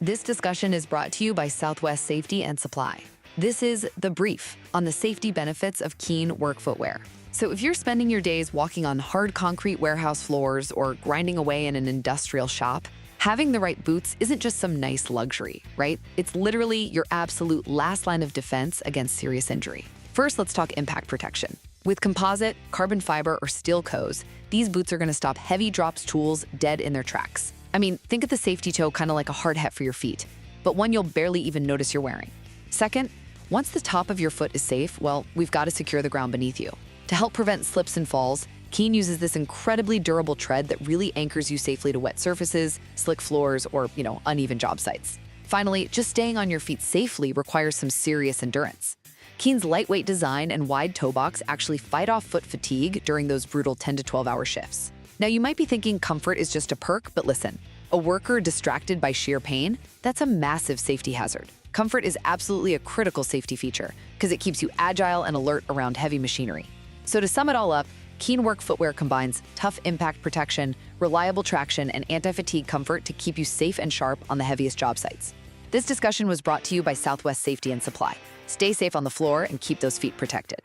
This discussion is brought to you by Southwest Safety and Supply. This is The Brief on the safety benefits of Keen work footwear. So if you're spending your days walking on hard concrete warehouse floors or grinding away in an industrial shop, having the right boots isn't just some nice luxury, right? It's literally your absolute last line of defense against serious injury. First, let's talk impact protection. With composite, carbon fiber, or steel coats, these boots are going to stop heavy drops tools dead in their tracks. I mean, think of the safety toe kind of like a hard hat for your feet, but one you'll barely even notice you're wearing. Second, once the top of your foot is safe, well, we've got to secure the ground beneath you. To help prevent slips and falls, Keen uses this incredibly durable tread that really anchors you safely to wet surfaces, slick floors, or, uneven job sites. Finally, just staying on your feet safely requires some serious endurance. Keen's lightweight design and wide toe box actually fight off foot fatigue during those brutal 10 to 12-hour shifts. Now, you might be thinking comfort is just a perk, but listen, a worker distracted by sheer pain, that's a massive safety hazard. Comfort is absolutely a critical safety feature because it keeps you agile and alert around heavy machinery. So to sum it all up, Keen work footwear combines tough impact protection, reliable traction, and anti-fatigue comfort to keep you safe and sharp on the heaviest job sites. This discussion was brought to you by Southwest Safety and Supply. Stay safe on the floor and keep those feet protected.